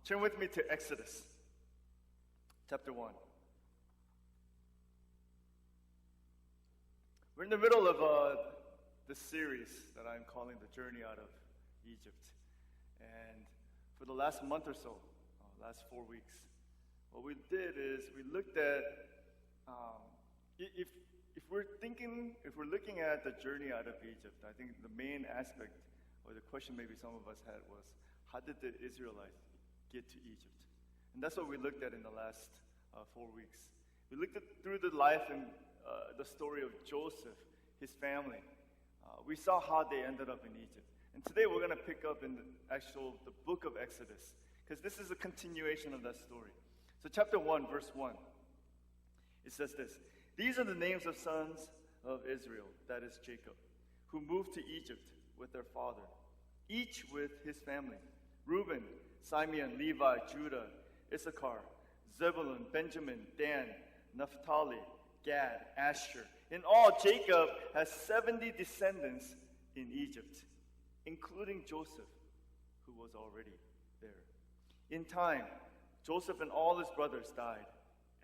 Turn with me to Exodus, chapter 1. We're in the middle of this series that I'm calling The Journey Out of Egypt. And for the last month or so, last 4 weeks, what we did is we looked at, if we're looking at the journey out of Egypt, I think the main aspect, or the question maybe some of us had was, how did the Israelites get to Egypt? And that's what we looked at in the last 4 weeks. We looked through the life and the story of Joseph, his family. We saw how they ended up in Egypt. And today we're going to pick up in the book of Exodus, because this is a continuation of that story. So chapter 1, verse 1, it says this: "These are the names of sons of Israel, that is Jacob, who moved to Egypt with their father, each with his family: Reuben, Simeon, Levi, Judah, Issachar, Zebulun, Benjamin, Dan, Naphtali, Gad, Asher. In all, Jacob has 70 descendants in Egypt, including Joseph, who was already there. In time, Joseph and all his brothers died,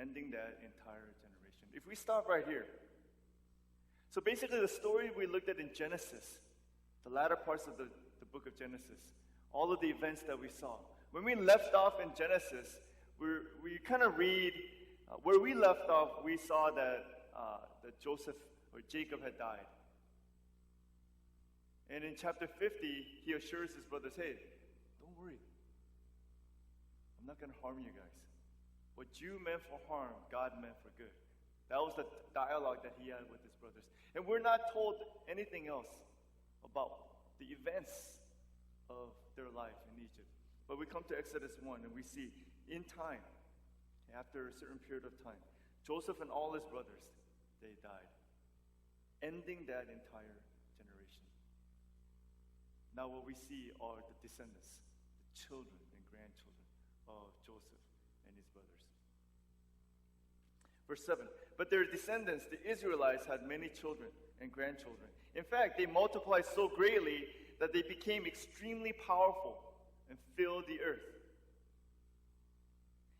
ending that entire generation." If we stop right here. So basically the story we looked at in Genesis, the latter parts of the book of Genesis, all of the events that we saw. When we left off in Genesis, we kind of read, where we left off, we saw that Joseph or Jacob had died. And in chapter 50, he assures his brothers, hey, don't worry. I'm not going to harm you guys. What you meant for harm, God meant for good. That was the dialogue that he had with his brothers. And we're not told anything else about the events of their life in Egypt. But we come to Exodus 1 and we see in time, after a certain period of time, Joseph and all his brothers, they died, ending that entire generation. Now what we see are the descendants, the children and grandchildren of Joseph and his brothers. Verse 7, "But their descendants, the Israelites, had many children and grandchildren. In fact, they multiplied so greatly that they became extremely powerful and filled the earth.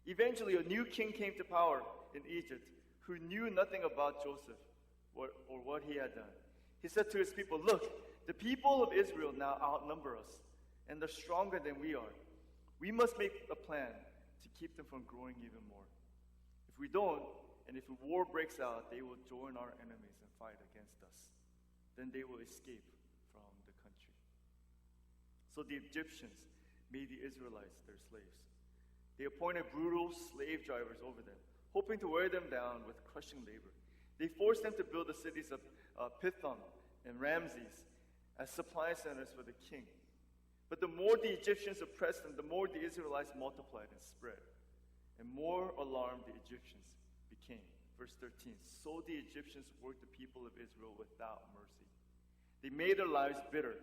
Eventually, a new king came to power in Egypt who knew nothing about Joseph or what he had done. He said to his people, 'Look, the people of Israel now outnumber us, and they're stronger than we are. We must make a plan to keep them from growing even more. If we don't, and if a war breaks out, they will join our enemies and fight against us. Then they will escape from the country.' So the Egyptians made the Israelites their slaves. They appointed brutal slave drivers over them, hoping to wear them down with crushing labor. They forced them to build the cities of Pithom and Ramses as supply centers for the king. But the more the Egyptians oppressed them, the more the Israelites multiplied and spread, and more alarmed the Egyptians became." Verse 13, "So the Egyptians worked the people of Israel without mercy. They made their lives bitter,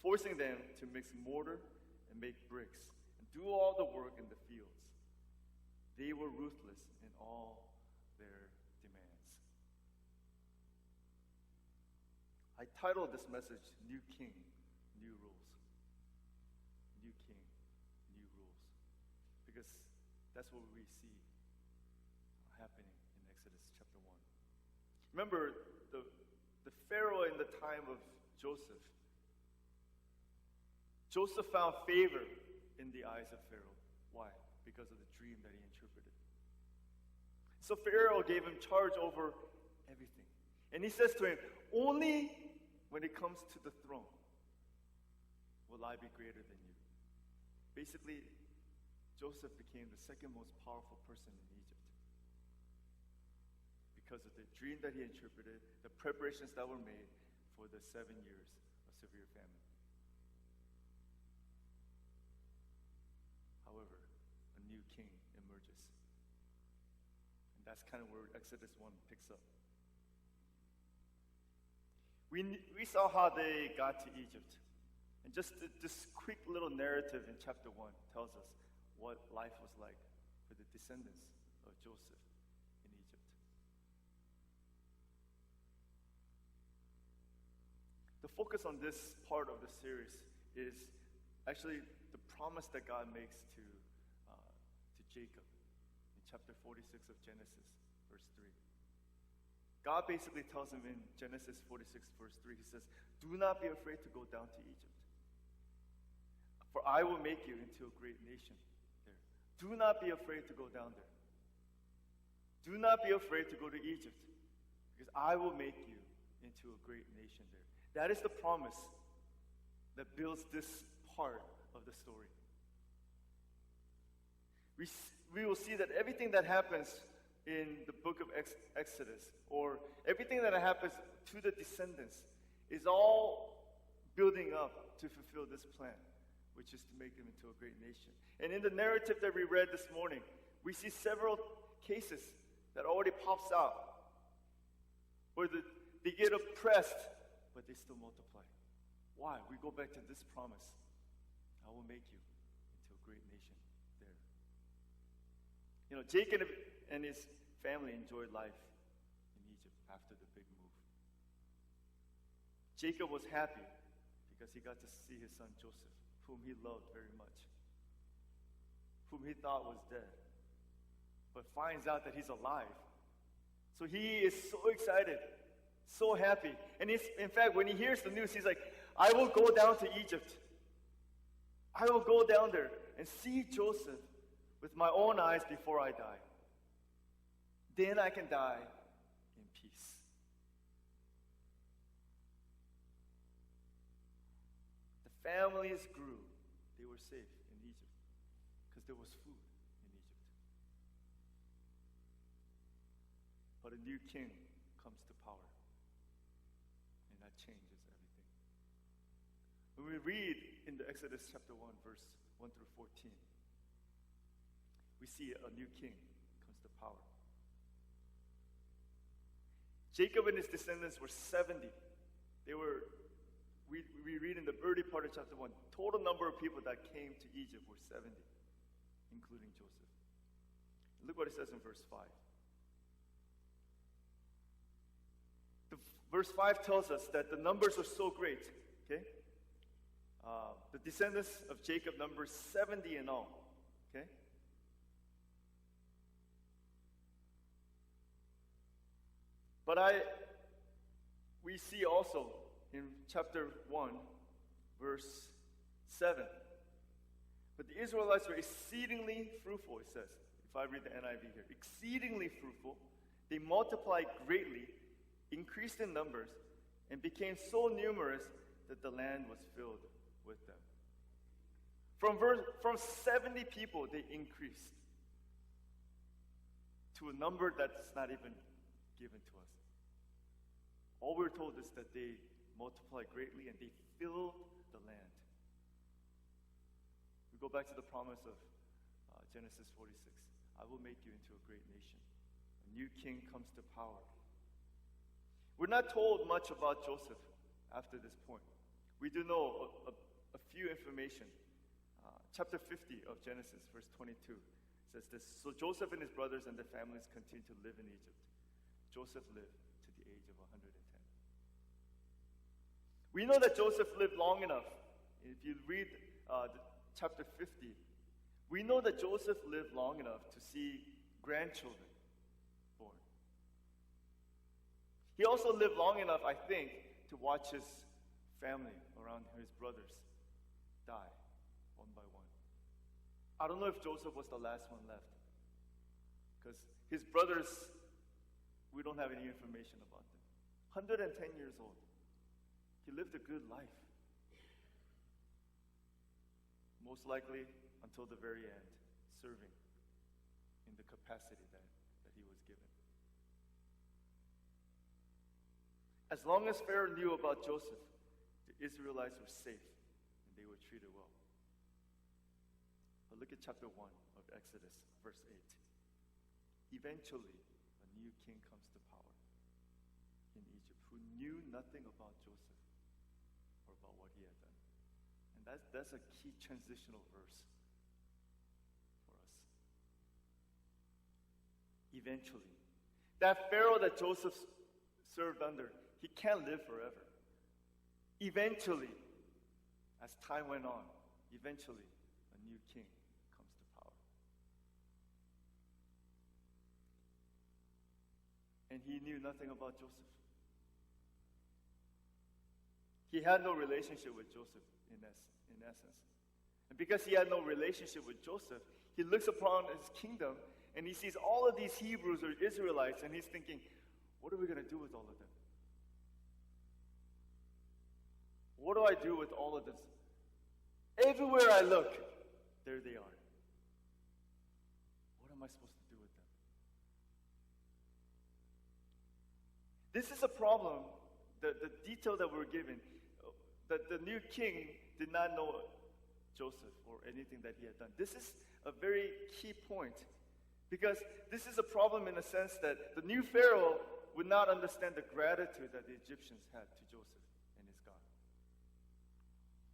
forcing them to mix mortar and make bricks, and do all the work in the fields. They were ruthless in all their demands." I titled this message, "New King, New Rules." New King, New Rules. Because that's what we see happening in Exodus chapter 1. Remember, the Pharaoh in the time of Joseph. Joseph found favor in the eyes of Pharaoh. Why? Because of the dream that he interpreted. So Pharaoh gave him charge over everything. And he says to him, "Only when it comes to the throne will I be greater than you." Basically, Joseph became the second most powerful person in Egypt because of the dream that he interpreted, the preparations that were made for the 7 years of severe famine. However, a new king emerges. And that's kind of where Exodus 1 picks up. We saw how they got to Egypt. And just this quick little narrative in chapter 1 tells us what life was like for the descendants of Joseph in Egypt. The focus on this part of the series is actually the promise that God makes to Jacob in chapter 46 of Genesis, verse 3. God basically tells him in Genesis 46, verse 3, he says, "Do not be afraid to go down to Egypt, for I will make you into a great nation there." Do not be afraid to go down there. Do not be afraid to go to Egypt, because I will make you into a great nation there. That is the promise that builds this part of the story. We will see that everything that happens in the book of Exodus, or everything that happens to the descendants, is all building up to fulfill this plan, which is to make them into a great nation. And in the narrative that we read this morning, we see several cases that already pops out, where they get oppressed, but they still multiply. Why? We go back to this promise. I will make you into a great nation there. You know, Jacob and his family enjoyed life in Egypt after the big move. Jacob was happy because he got to see his son Joseph, whom he loved very much, whom he thought was dead, but finds out that he's alive. So he is so excited, so happy. And in fact, when he hears the news, he's like, "I will go down to Egypt. I will go down there and see Joseph with my own eyes before I die. Then I can die in peace." The families grew. They were safe in Egypt because there was food in Egypt. But a new king comes to power, and that changes everything. When we read in the Exodus chapter 1, verse 1 through 14, we see a new king comes to power. Jacob and his descendants were 70. We read in the early part of chapter 1, total number of people that came to Egypt were 70, including Joseph. Look what it says in verse 5. Verse 5 tells us that the numbers are so great, okay? The descendants of Jacob number 70 in all, okay? But we see also in chapter 1, verse 7, but the Israelites were exceedingly fruitful, it says, if I read the NIV here, exceedingly fruitful. They multiplied greatly, increased in numbers, and became so numerous that the land was filled with them. From 70 people, they increased to a number that's not even given to us. All we're told is that they multiplied greatly and they filled the land. We go back to the promise of Genesis 46. I will make you into a great nation. A new king comes to power. We're not told much about Joseph after this point. We do know a few information. Chapter 50 of Genesis, verse 22, says this. So Joseph and his brothers and their families continued to live in Egypt. Joseph lived to the age of 110. We know that Joseph lived long enough. If you read chapter 50, we know that Joseph lived long enough to see grandchildren born. He also lived long enough, I think, to watch his family around his brothers die one by one. I don't know if Joseph was the last one left, because his brothers, we don't have any information about them. 110 years old. He lived a good life. Most likely until the very end, serving in the capacity that he was given. As long as Pharaoh knew about Joseph, the Israelites were safe and they were treated well. But look at chapter 1 of Exodus, verse 8. Eventually, a new king comes to power in Egypt who knew nothing about Joseph or about what he had done. And that's a key transitional verse for us. Eventually. That Pharaoh that Joseph served under, he can't live forever. Eventually, as time went on, eventually a new king comes to power. and he knew nothing about Joseph. He had no relationship with Joseph in essence. And because he had no relationship with Joseph, he looks upon his kingdom and he sees all of these Hebrews or Israelites and he's thinking, what are we going to do with all of them? What do I do with all of this? Everywhere I look, there they are. What am I supposed to do with them? This is a problem. The detail that we're given, that the new king did not know Joseph or anything that he had done. This is a very key point because this is a problem in the sense that the new Pharaoh would not understand the gratitude that the Egyptians had to Joseph and his God.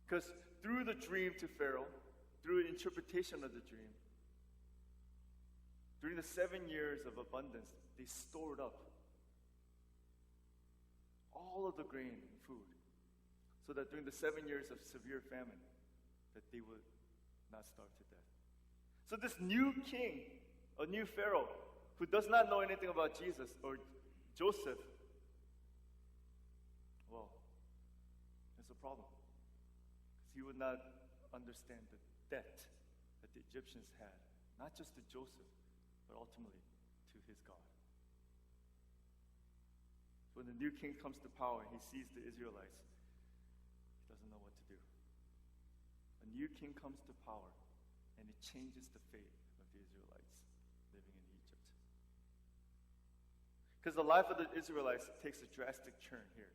Because through the dream to Pharaoh, through the interpretation of the dream, during the 7 years of abundance, they stored up all of the grain and food so that during the 7 years of severe famine, that they would not starve to death. So this new king, a new Pharaoh, who does not know anything about Jesus or Joseph, well, it's a problem. Because he would not understand the debt that the Egyptians had, not just to Joseph, but ultimately to his God. When the new king comes to power, he sees the Israelites. He doesn't know what to do. A new king comes to power, and it changes the fate of the Israelites living in Egypt. Because the life of the Israelites takes a drastic turn here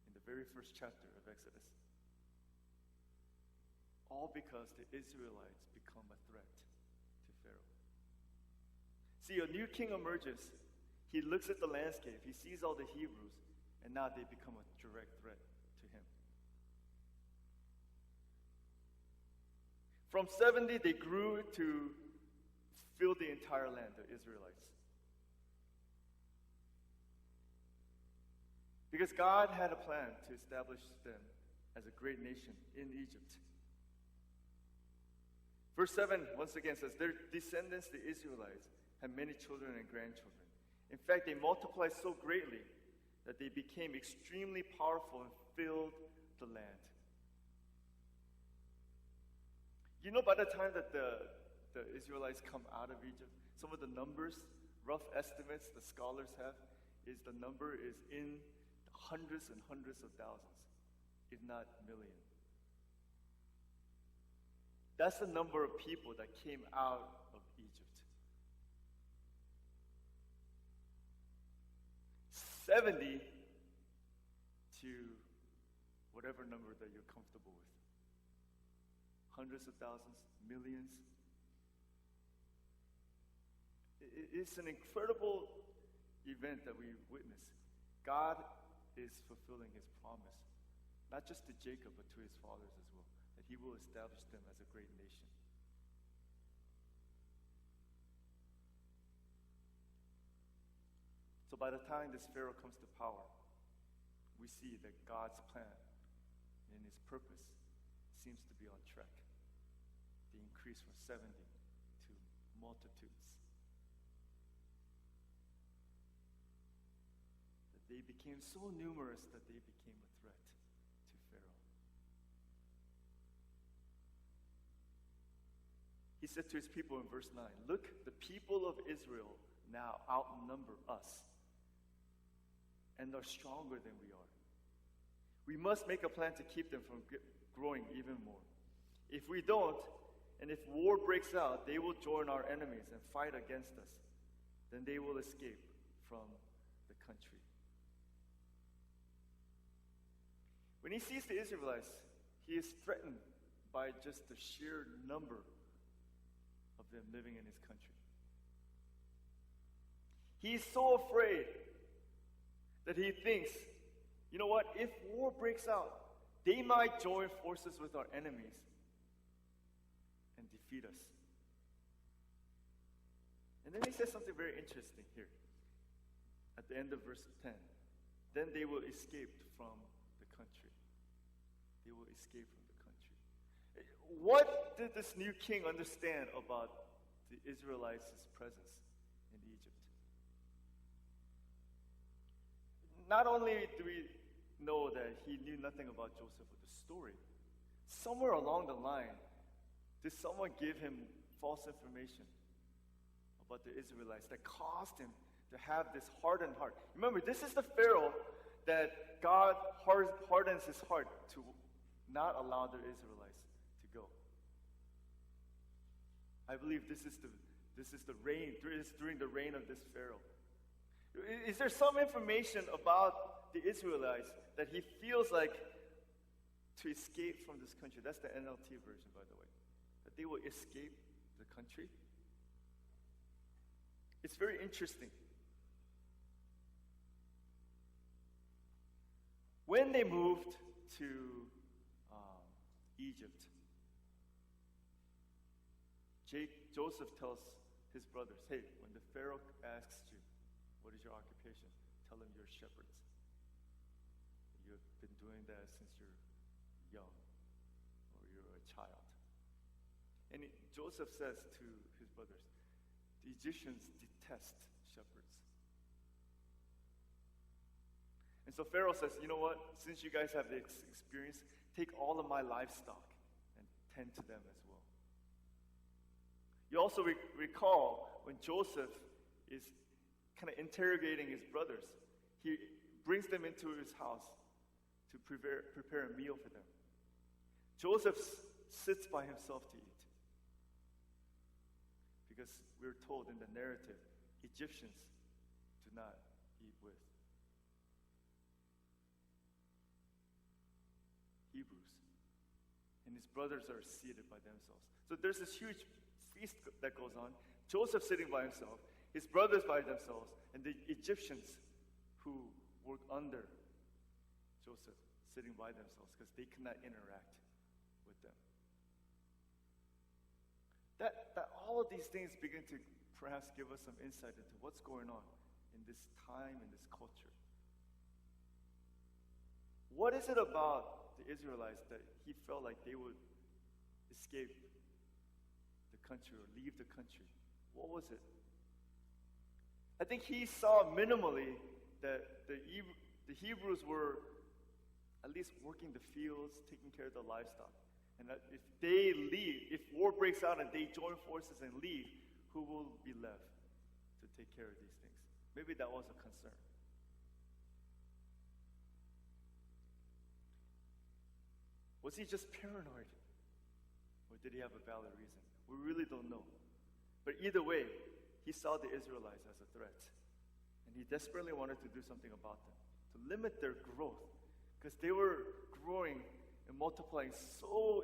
in the very first chapter of Exodus. All because the Israelites become a threat to Pharaoh. See, a new king emerges. He looks at the landscape. He sees all the Hebrews, and now they become a direct threat to him. From 70, they grew to fill the entire land, the Israelites. Because God had a plan to establish them as a great nation in Egypt. Verse 7 once again says, their descendants, the Israelites, had many children and grandchildren. In fact, they multiplied so greatly that they became extremely powerful and filled the land. You know, by the time that the Israelites come out of Egypt, some of the numbers, rough estimates the scholars have, is the number is in hundreds and hundreds of thousands, if not millions. That's the number of people that came out of Egypt. 70 to whatever number that you're comfortable with. Hundreds of thousands, millions. It's an incredible event that we witness. God is fulfilling his promise, not just to Jacob, but to his fathers as well, that he will establish them as a great nation. So by the time this Pharaoh comes to power, we see that God's plan and his purpose seems to be on track. They increase from 70 to multitudes. That they became so numerous that they became a threat to Pharaoh. He said to his people in verse 9, look, the people of Israel now outnumber us and are stronger than we are. We must make a plan to keep them from growing even more. If we don't, and if war breaks out, they will join our enemies and fight against us. Then they will escape from the country. When he sees the Israelites, he is threatened by just the sheer number of them living in his country. He is so afraid that he thinks, you know what, if war breaks out, they might join forces with our enemies and defeat us. And then he says something very interesting here at the end of verse 10. Then they will escape from the country. They will escape from the country. What did this new king understand about the Israelites' presence in Egypt? not only do we know that he knew nothing about Joseph with the story, somewhere along the line, did someone give him false information about the Israelites that caused him to have this hardened heart? Remember, this is the Pharaoh that God hardens his heart to not allow the Israelites to go. I believe this is during the reign of this Pharaoh. Is there some information about the Israelites that he feels like to escape from this country? That's the NLT version, by the way. That they will escape the country. It's very interesting. When they moved to Egypt, Joseph tells his brothers, hey, when the Pharaoh asks you, what is your occupation? Tell him you're shepherds. You've been doing that since you're young or you're a child. And Joseph says to his brothers, the Egyptians detest shepherds. And so Pharaoh says, you know what? Since you guys have this experience, take all of my livestock and tend to them as well. You also recall when Joseph is kind of interrogating his brothers, he brings them into his house to prepare a meal for them. Joseph sits by himself to eat. Because we're told in the narrative, Egyptians do not eat with Hebrews. And his brothers are seated by themselves. So there's this huge feast that goes on. Joseph sitting by himself, his brothers by themselves, and the Egyptians who work under Joseph sitting by themselves because they cannot interact with them. That all of these things begin to perhaps give us some insight into what's going on in this time, in this culture. What is it about the Israelites that he felt like they would escape the country or leave the country? What was it? I think he saw minimally that the Hebrews were at least working the fields, taking care of the livestock. And that if they leave, if war breaks out and they join forces and leave, who will be left to take care of these things? Maybe that was a concern. Was he just paranoid? Or did he have a valid reason? We really don't know. But either way, he saw the Israelites as a threat. And he desperately wanted to do something about them, to limit their growth. Because they were growing and multiplying so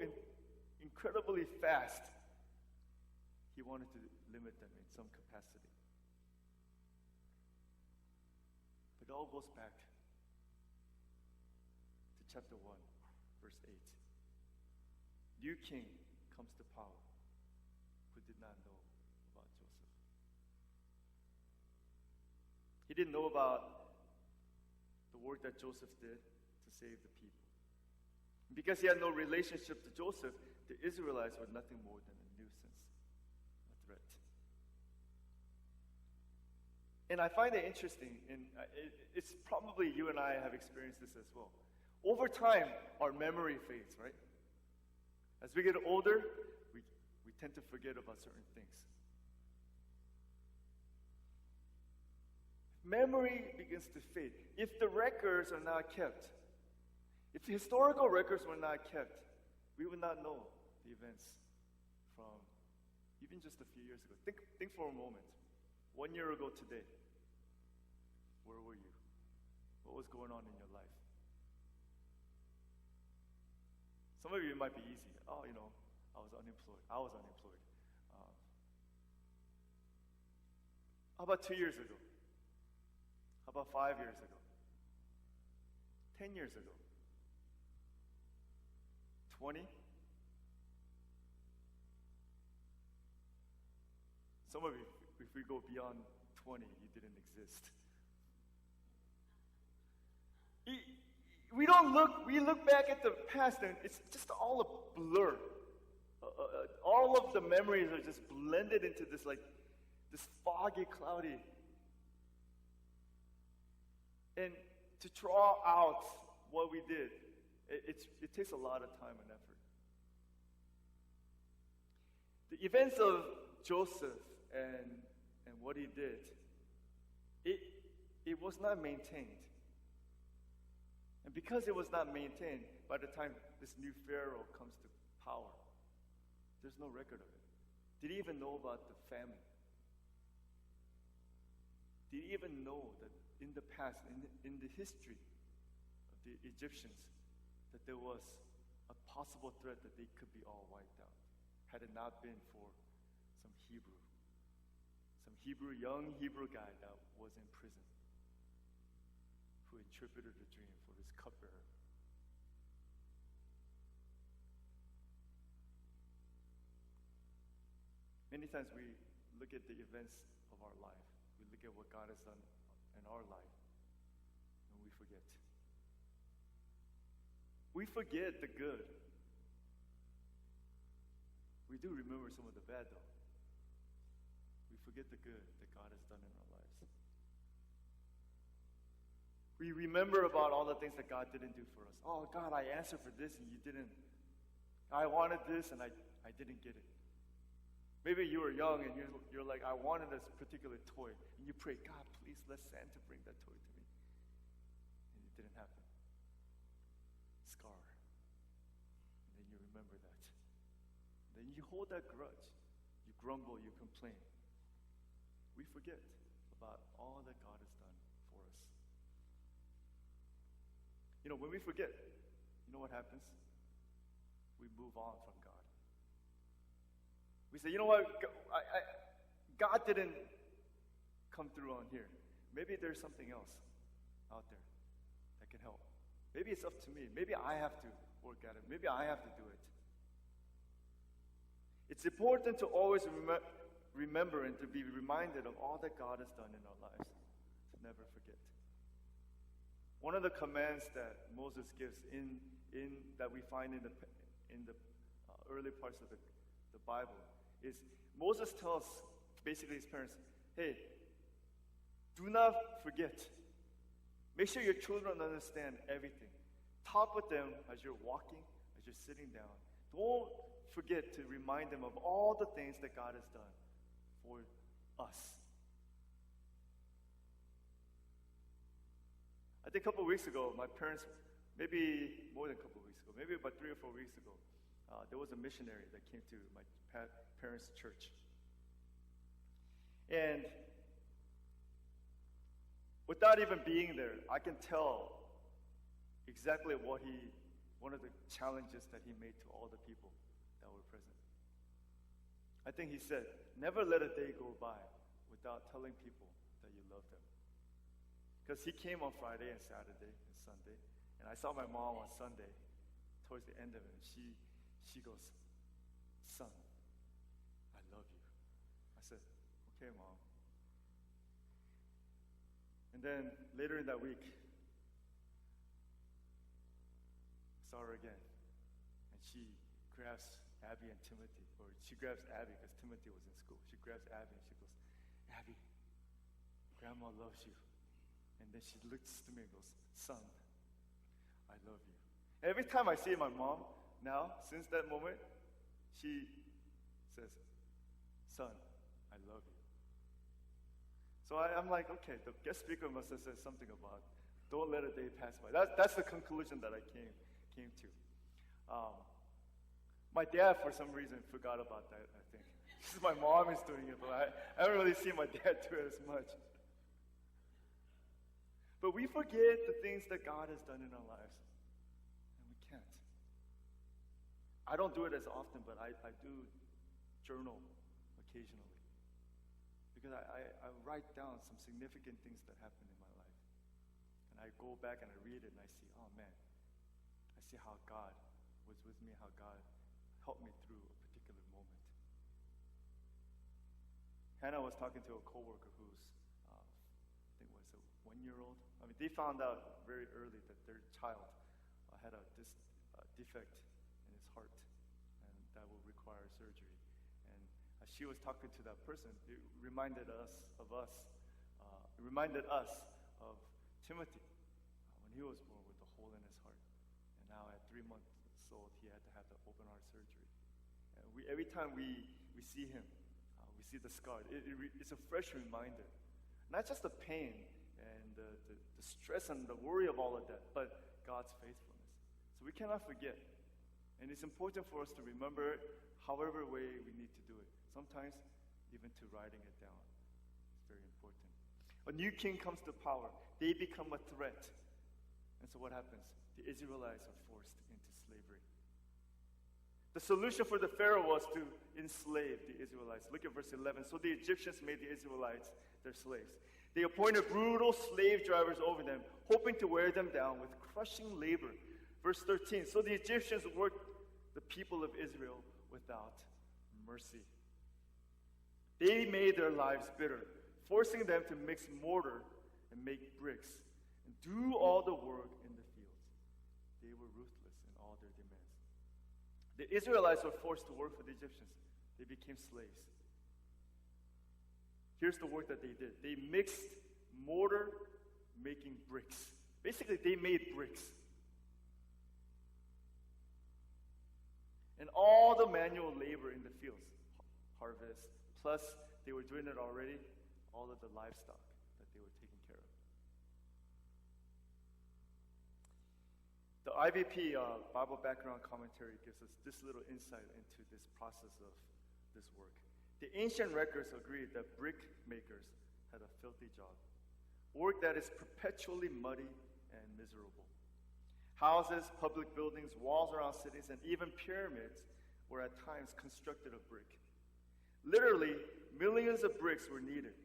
incredibly fast. He wanted to limit them in some capacity. But it all goes back to chapter 1, verse 8. New king comes to power who did not know about Joseph. He didn't know about the work that Joseph did to save the people. Because he had no relationship to Joseph, the Israelites were nothing more than a nuisance, a threat. And I find it interesting, and it's probably you and I have experienced this as well. Over time, our memory fades, right? As we get older, we tend to forget about certain things. Memory begins to fade. If the records are not kept, if the historical records were not kept, we would not know the events from even just a few years ago. Think for a moment. 1 year ago today, where were you? What was going on in your life? Some of you, it might be easy. Oh, I was unemployed. How about 2 years ago? How about 5 years ago? 10 years ago? 20? Some of you, if we go beyond 20, you didn't exist. We look back at the past and it's just all a blur. All of the memories are just blended into this foggy, cloudy. And to draw out what we did, it takes a lot of time and effort. The events of Joseph and what he did, it was not maintained. And because it was not maintained, by the time this new Pharaoh comes to power, there's no record of it. Did he even know about the famine? Did he even know that in the past, in the history of the Egyptians, that there was a possible threat that they could be all wiped out, had it not been for some young Hebrew guy that was in prison, who interpreted the dream for his cupbearer. Many times we look at the events of our life, we look at what God has done in our life, and we forget. We forget the good. We do remember some of the bad, though. We forget the good that God has done in our lives. We remember about all the things that God didn't do for us. Oh, God, I answered for this and you didn't. I wanted this and I didn't get it. Maybe you were young and you're like, I wanted this particular toy. And you pray, God, please let Santa bring that toy to me. And it didn't happen. Scar. And then you remember that. Then you hold that grudge. You grumble, you complain. We forget about all that God has done for us. You know, when we forget, you know what happens? We move on from God. We say, you know what? God didn't come through on here. Maybe there's something else out there that can help. Maybe it's up to me. Maybe I have to work at it. Maybe I have to do it. It's important to always remember and to be reminded of all that God has done in our lives. To never forget. One of the commands that Moses gives that we find in the early parts of the Bible is Moses tells basically his parents, hey, do not forget. Make sure your children understand everything. Talk with them as you're walking, as you're sitting down. Don't forget to remind them of all the things that God has done for us. I think a couple of weeks ago, my parents, maybe more than a couple of weeks ago, maybe about 3 or 4 weeks ago, there was a missionary that came to my parents' church. And without even being there, I can tell exactly one of the challenges that he made to all the people that were present. I think he said, never let a day go by without telling people that you love them. Because he came on Friday and Saturday and Sunday, and I saw my mom on Sunday, towards the end of it, and she goes, son, I love you. I said, okay, Mom. And then later in that week, I saw her again. And she grabs Abby and Timothy, or she grabs Abby because Timothy was in school. She grabs Abby and she goes, Abby, Grandma loves you. And then she looks to me and goes, son, I love you. Every time I see my mom now, since that moment, she says, son, I love you. So I'm like, okay, the guest speaker must have said something about don't let a day pass by. That's the conclusion that I came to. My dad, for some reason, forgot about that, I think. My mom is doing it, but I don't really see my dad do it as much. But we forget the things that God has done in our lives. And we can't. I don't do it as often, but I do journal occasionally. Because I write down some significant things that happened in my life. And I go back and I read it and I see, oh man, I see how God was with me, how God helped me through a particular moment. Hannah was talking to a coworker who's, I think was a 1-year-old. I mean, they found out very early that their child had a defect in his heart, and that will require surgery. And as she was talking to that person, it reminded us of Timothy, he was born with a hole in his heart. And now at 3 months old, he had to have the open heart surgery. And every time we see him, we see the scar. It's a fresh reminder. Not just the pain and the stress and the worry of all of that, but God's faithfulness. So we cannot forget. And it's important for us to remember it however way we need to do it. Sometimes even to writing it down. It's very important. A new king comes to power. They become a threat. And so what happens? The Israelites are forced into slavery. The solution for the Pharaoh was to enslave the Israelites. Look at verse 11. So the Egyptians made the Israelites their slaves. They appointed brutal slave drivers over them, hoping to wear them down with crushing labor. Verse 13. So the Egyptians worked the people of Israel without mercy. They made their lives bitter, forcing them to mix mortar and make bricks and do all the work in the fields. They were ruthless in all their demands. The Israelites were forced to work for the Egyptians. They became slaves. Here's the work that they did. They mixed mortar, making bricks. Basically, they made bricks. And all the manual labor in the fields, harvest, plus they were doing it already, all of the livestock that they were taking care of. The IVP Bible Background Commentary gives us this little insight into this process of this work. The ancient records agreed that brick makers had a filthy job, work that is perpetually muddy and miserable. Houses, public buildings, walls around cities, and even pyramids were at times constructed of brick. Literally, millions of bricks were needed,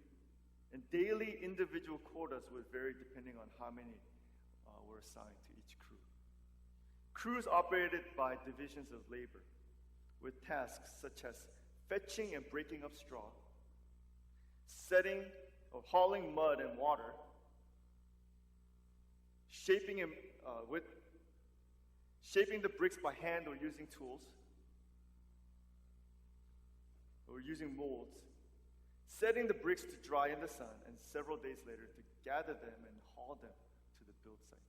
and daily individual quotas would vary depending on how many were assigned to each crew. Crews operated by divisions of labor, with tasks such as fetching and breaking up straw, setting or hauling mud and water, shaping the bricks by hand or using tools, or using molds, setting the bricks to dry in the sun, and several days later to gather them and haul them to the build site.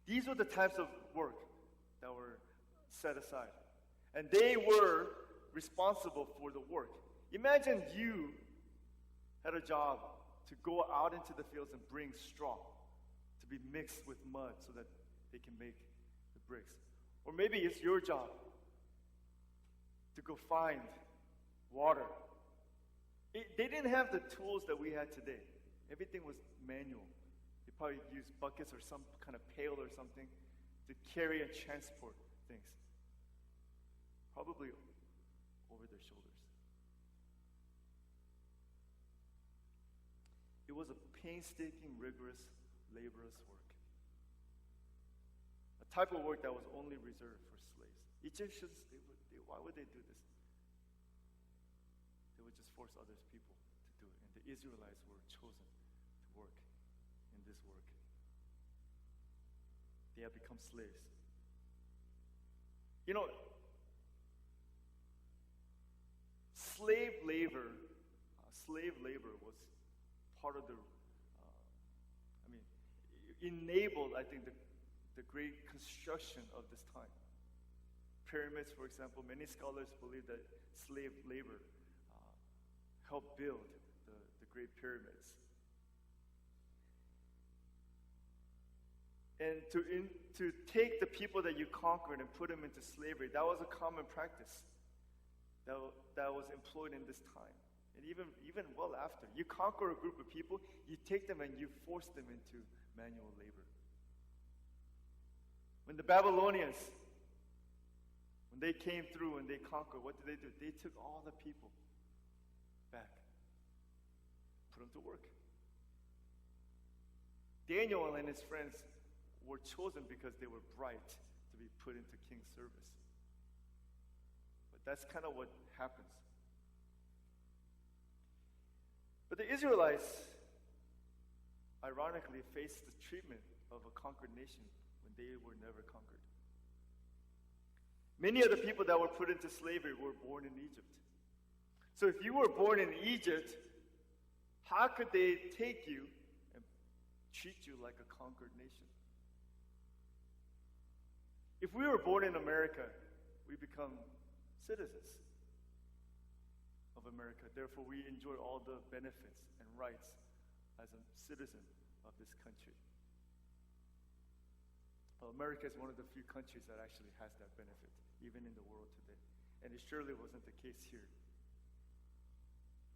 These were the types of work that were set aside. And they were responsible for the work. Imagine you had a job to go out into the fields and bring straw to be mixed with mud so that they can make the bricks. Or maybe it's your job to go find water. They didn't have the tools that we had today. Everything was manual. They probably used buckets or some kind of pail or something to carry and transport things. Probably over their shoulders. It was a painstaking, rigorous, laborious work. A type of work that was only reserved for slaves. Egyptians, why would they do this? They would just force other people to do it. And the Israelites were chosen to work in this work. They have become slaves. You know, slave labor was part of enabled, I think, the great construction of this time. Pyramids, for example, many scholars believe that slave labor helped build the great pyramids. And to take the people that you conquered and put them into slavery, that was a common practice that was employed in this time. And even well after. You conquer a group of people, you take them and you force them into manual labor. When the Babylonians, when they came through and they conquered, what did they do? They took all the people back, put them to work. Daniel and his friends were chosen because they were bright to be put into king's service. But that's kind of what happens. But the Israelites, ironically, faced the treatment of a conquered nation when they were never conquered. Many of the people that were put into slavery were born in Egypt. So if you were born in Egypt, how could they take you and treat you like a conquered nation? If we were born in America, we become citizens of America. Therefore, we enjoy all the benefits and rights as a citizen of this country. Well, America is one of the few countries that actually has that benefit, even in the world today. And it surely wasn't the case here.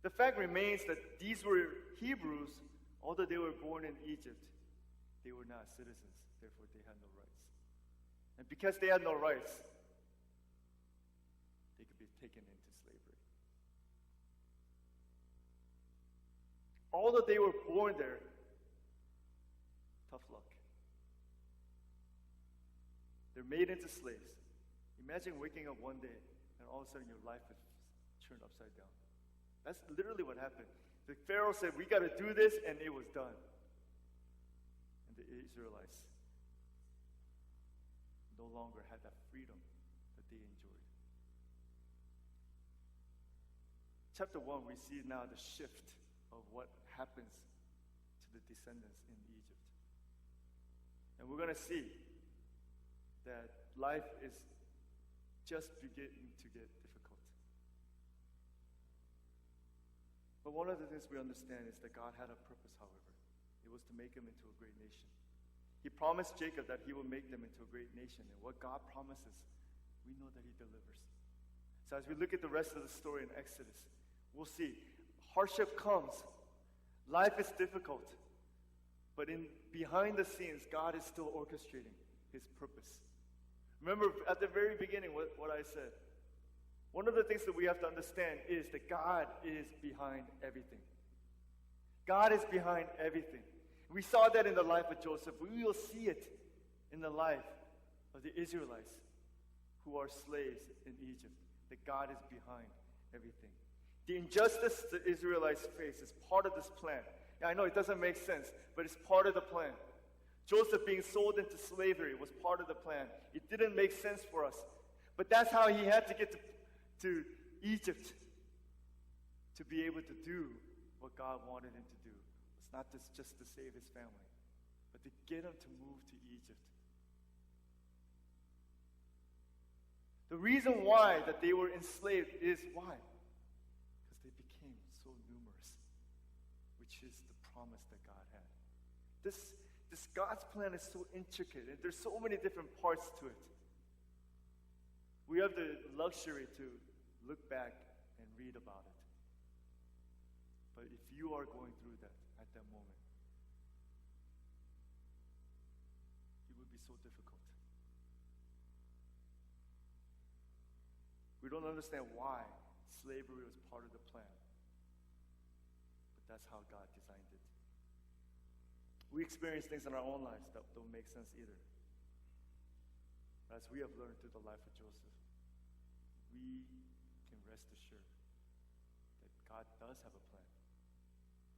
The fact remains that these were Hebrews, although they were born in Egypt, they were not citizens. Therefore, they had no rights. And because they had no rights, they could be taken into slavery. Although they were born there, tough luck. They're made into slaves. Imagine waking up one day and all of a sudden your life is turned upside down. That's literally what happened. The Pharaoh said, we got to do this, and it was done. And the Israelites no longer had that freedom that they enjoyed. Chapter 1, we see now the shift of what happens to the descendants in Egypt. And we're going to see that life is just beginning to get difficult. But one of the things we understand is that God had a purpose, however. It was to make him into a great nation. He promised Jacob that he will make them into a great nation. And what God promises, we know that he delivers. So as we look at the rest of the story in Exodus, we'll see hardship comes. Life is difficult. But behind the scenes, God is still orchestrating his purpose. Remember at the very beginning what I said. One of the things that we have to understand is that God is behind everything. God is behind everything. We saw that in the life of Joseph. We will see it in the life of the Israelites who are slaves in Egypt. That God is behind everything. The injustice the Israelites face is part of this plan. Yeah, I know it doesn't make sense, but it's part of the plan. Joseph being sold into slavery was part of the plan. It didn't make sense for us. But that's how he had to get to Egypt to be able to do what God wanted him to do. It's not just to save his family, but to get him to move to Egypt. The reason why that they were enslaved is why? Because they became so numerous, which is the promise that God had. This God's plan is so intricate, and there's so many different parts to it. We have the luxury to look back and read about it. But if you are going through that at that moment, it would be so difficult. We don't understand why slavery was part of the plan. But that's how God designed it. We experience things in our own lives that don't make sense either. As we have learned through the life of Joseph, we can rest assured that God does have a plan.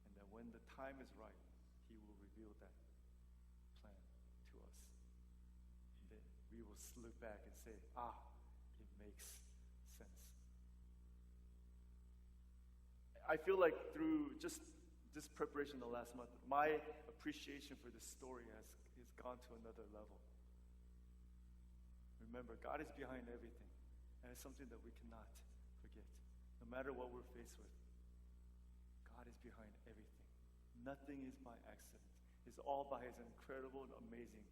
And that when the time is right, he will reveal that plan to us. And then we will look back and say, it makes sense. I feel like through just this preparation the last month, my appreciation for this story has gone to another level. Remember, God is behind everything. And it's something that we cannot forget. No matter what we're faced with, God is behind everything. Nothing is by accident. It's all by his incredible and amazing